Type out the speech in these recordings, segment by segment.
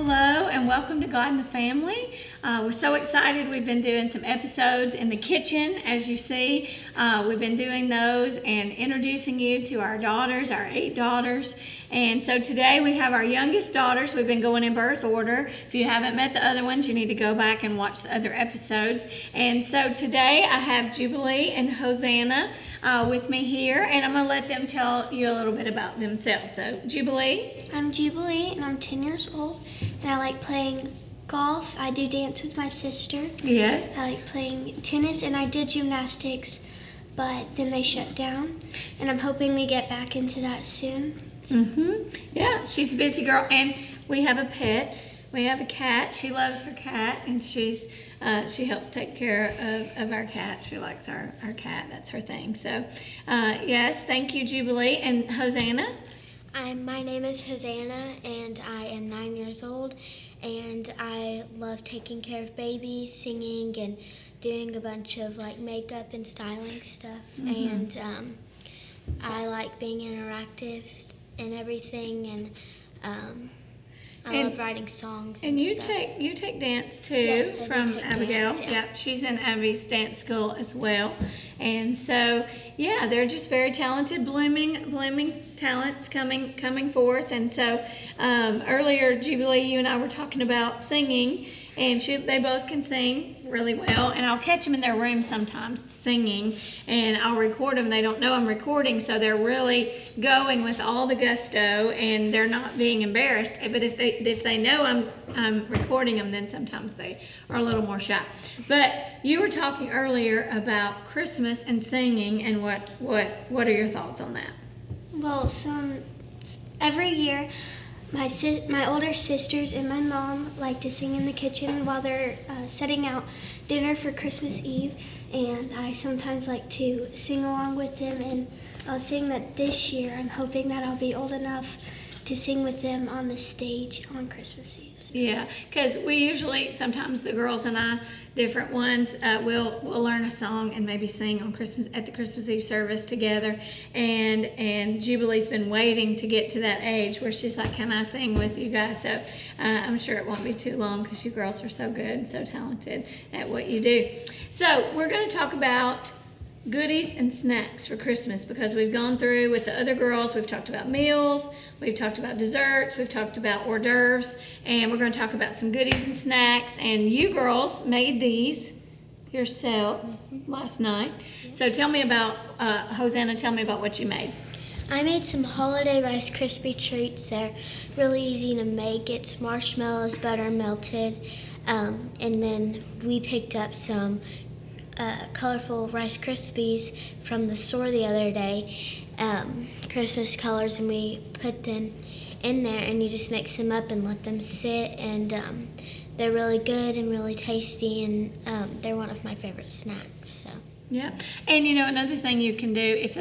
Hello and welcome to God and the Family. We're so excited. We've been doing some episodes in the kitchen, as you see. We've been doing those and introducing you to our daughters, our 8 daughters. And so today we have our youngest daughters. We've been going in birth order. If you haven't met the other ones, you need to go back and watch the other episodes. And so today I have Jubilee and Hosanna with me here, and I'm going to let them tell you a little bit about themselves. So, Jubilee? I'm Jubilee, and I'm 10 years old, and I like playing golf. I do dance with my sister. Yes. I like playing tennis, and I did gymnastics, but then they shut down, and I'm hoping we get back into that soon. Yeah, she's a busy girl, and we have a pet. We have a cat. She loves her cat, and she helps take care of our cat. She likes our cat. That's her thing. So, yes, thank you, Jubilee. And Hosanna? My name is Hosanna, and I am 9 years old, and I love taking care of babies, singing, and doing a bunch of makeup and styling stuff. And I like being interactive and everything, and I love writing songs. And you stuff. take dance too. Yes, I do from take Abigail. dance, yeah. Yep, she's in Abby's dance school as well. And so yeah, they're just very talented, blooming talents coming forth. And so earlier, Jubilee, you and I were talking about singing, and they both can sing really well. And I'll catch them in their room sometimes singing, and I'll record them. They don't know I'm recording, so they're really going with all the gusto, and they're not being embarrassed. But if they know I'm recording them, then sometimes they are a little more shy. But you were talking earlier about Christmas and singing, and what are your thoughts on that? Well, every year, my older sisters and my mom like to sing in the kitchen while they're setting out dinner for Christmas Eve, and I sometimes like to sing along with them, and I was saying that this year I'm hoping that I'll be old enough to sing with them on the stage on Christmas Eve. Yeah, because we usually, sometimes the girls and I, different ones, we'll learn a song and maybe sing on at the Christmas Eve service together. And Jubilee's been waiting to get to that age where she's like, "Can I sing with you guys?" So I'm sure it won't be too long because you girls are so good and so talented at what you do. So we're going to talk about goodies and snacks for Christmas, because we've gone through with the other girls. We've talked about meals, we've talked about desserts, we've talked about hors d'oeuvres, and we're going to talk about some goodies and snacks. And you girls made these yourselves last night. So tell me about, Hosanna, tell me about what you made. I made some holiday Rice Krispie treats. They're really easy to make. It's marshmallows, butter melted, and then we picked up some colorful Rice Krispies from the store the other day, Christmas colors, and we put them in there, and you just mix them up and let them sit, and they're really good and really tasty, and they're one of my favorite snacks. So. Yeah, and another thing you can do if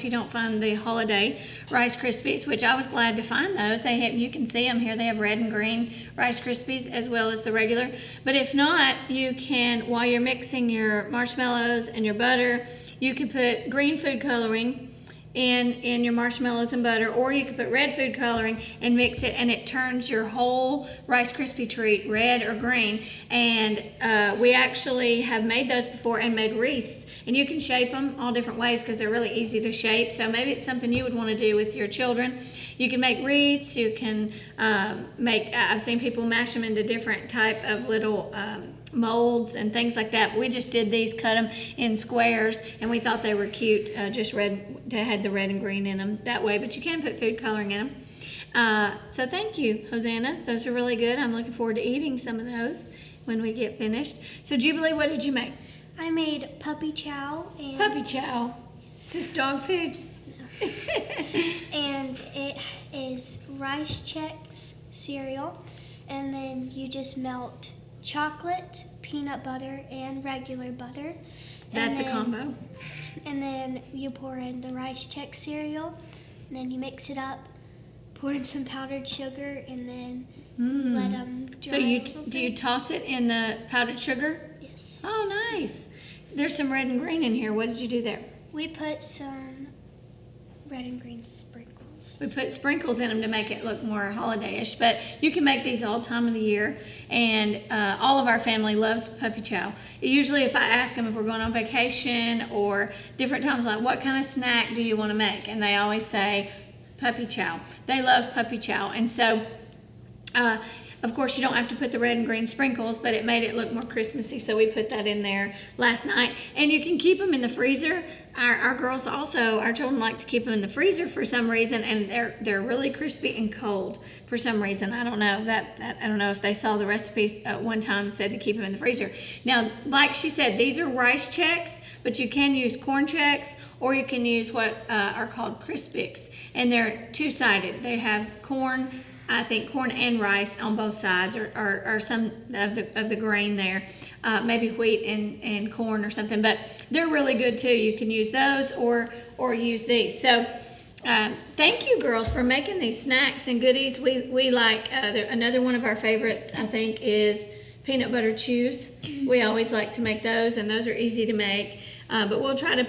you don't find the holiday Rice Krispies, which I was glad to find those. You can see them here. They have red and green Rice Krispies as well as the regular. But if not, you can, while you're mixing your marshmallows and your butter, you could put green food coloring in your marshmallows and butter, or you could put red food coloring and mix it, and it turns your whole Rice Krispie treat red or green. And we actually have made those before and made wreaths, and you can shape them all different ways because they're really easy to shape. So maybe it's something you would want to do with your children. You can make wreaths. You can I've seen people mash them into different type of little molds and things like that. We just did these, cut them in squares, and we thought they were cute, just red, to had the red and green in them that way. But you can put food coloring in them. So thank you, Hosanna. Those are really good. I'm looking forward to eating some of those when we get finished. So Jubilee, what did you make? I made puppy chow. Puppy chow. Is this dog food? And it is Rice Chex cereal, and then you just melt chocolate, peanut butter, and regular butter. That's a combo. And then you pour in the Rice Chex cereal, and then you mix it up, pour in some powdered sugar, and then you let them dry. So do you toss it in the powdered sugar? Yes. Oh, nice. There's some red and green in here. What did you do there? We put some red and green sprinkles. We put sprinkles in them to make it look more holiday-ish, but you can make these all time of the year, and all of our family loves puppy chow. Usually if I ask them if we're going on vacation or different times, like, what kind of snack do you want to make? And they always say puppy chow. They love puppy chow, and so of course, you don't have to put the red and green sprinkles, but it made it look more Christmassy, so we put that in there last night. And you can keep them in the freezer. Our girls also, our children like to keep them in the freezer for some reason, and they're really crispy and cold for some reason. I don't know I don't know if they saw the recipes at one time and said to keep them in the freezer. Now, like she said, these are rice checks, but you can use corn checks, or you can use what are called Crispix, and they're two-sided. They have corn. I think corn and rice on both sides, or some of the grain there, maybe wheat and corn or something. But they're really good too. You can use those or use these. So thank you, girls, for making these snacks and goodies. We like another one of our favorites, I think, is peanut butter chews. We always like to make those, and those are easy to make. But we'll try to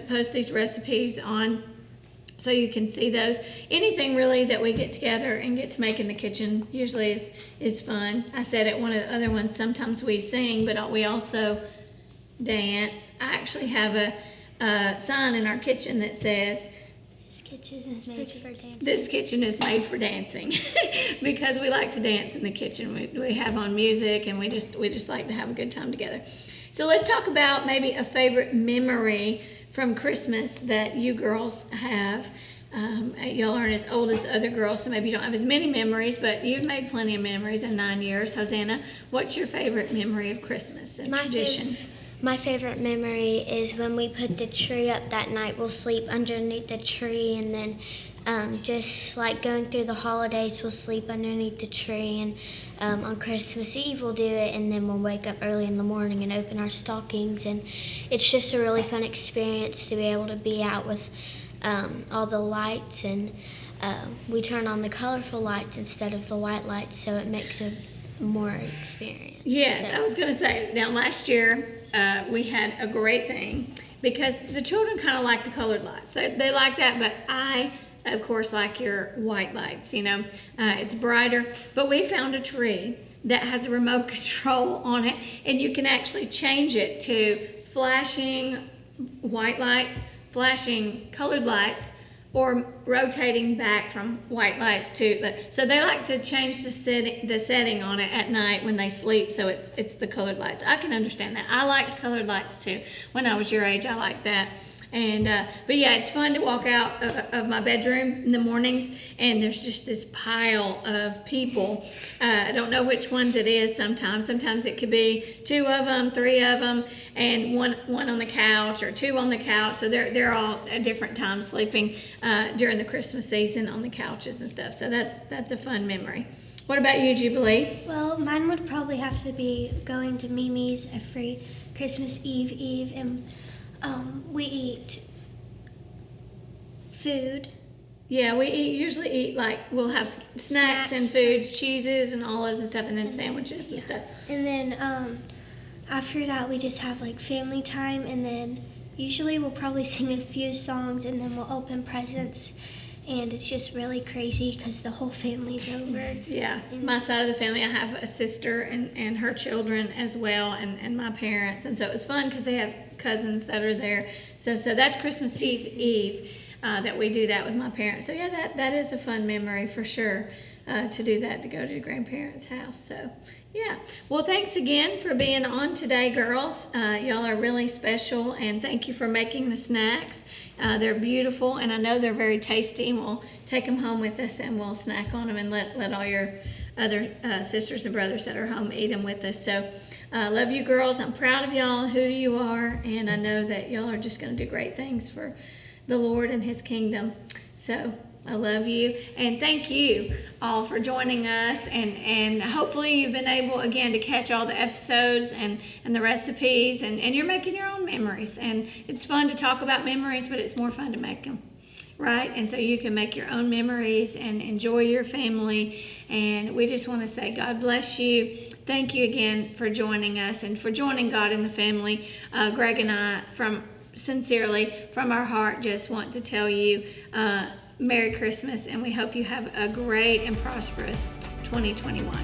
post these recipes on, so you can see those. Anything really that we get together and get to make in the kitchen usually is fun. I said at one of the other ones, sometimes we sing, but we also dance. I actually have a sign in our kitchen that says, This kitchen is made for dancing. this kitchen is made for dancing, because we like to dance in the kitchen. We have on music, and we just like to have a good time together. So let's talk about maybe a favorite memory from Christmas that you girls have. Y'all aren't as old as the other girls, so maybe you don't have as many memories, but you've made plenty of memories in 9 years. Hosanna, what's your favorite memory of Christmas and tradition? My favorite memory is when we put the tree up that night. We'll sleep underneath the tree, and then just like going through the holidays, we'll sleep underneath the tree, and on Christmas Eve we'll do it, and then we'll wake up early in the morning and open our stockings, and it's just a really fun experience to be able to be out with all the lights, and we turn on the colorful lights instead of the white lights, so it makes a more experience. Yes, So- I was going to say, now last year we had a great thing, because the children kind of like the colored lights. They like that, but I, of course, like your white lights, it's brighter. But we found a tree that has a remote control on it, and you can actually change it to flashing white lights, flashing colored lights, or rotating back from white lights to, so they like to change the setting on it at night when they sleep, so it's the colored lights. I can understand that. I liked colored lights too. When I was your age, I liked that. And but yeah, it's fun to walk out of my bedroom in the mornings, and there's just this pile of people. I don't know which ones it is sometimes. Sometimes it could be 2 of them, 3 of them, and one on the couch, or 2 on the couch. So they're all at different times sleeping during the Christmas season on the couches and stuff. So that's a fun memory. What about you, Jubilee? Well, mine would probably have to be going to Mimi's every Christmas Eve, and we eat food. Yeah, we usually eat, like, we'll have snacks and foods, cheeses and olives and stuff, and then sandwiches and stuff. And then after that, we just have like family time, and then usually we'll probably sing a few songs, and then we'll open presents. And it's just really crazy because the whole family's over. Yeah, my side of the family, I have a sister and her children as well, and my parents, and so it was fun because they have cousins that are there. So that's Christmas Eve that we do that with my parents. So yeah, that is a fun memory for sure, to do that, to go to your grandparents' house. So yeah, well, thanks again for being on today, girls. Y'all are really special, and thank you for making the snacks. They're beautiful, and I know they're very tasty, and we'll take them home with us, and we'll snack on them, and let all your other sisters and brothers that are home eat them with us. So love you, girls. I'm proud of y'all, who you are, and I know that y'all are just going to do great things for the Lord and His kingdom. So I love you, and thank you all for joining us, and hopefully you've been able again to catch all the episodes and the recipes, and you're making your own memories, and it's fun to talk about memories, but it's more fun to make them, right? And so you can make your own memories and enjoy your family, and we just want to say God bless you. Thank you again for joining us and for joining God in the family. Greg and I, sincerely from our heart, just want to tell you Merry Christmas, and we hope you have a great and prosperous 2021.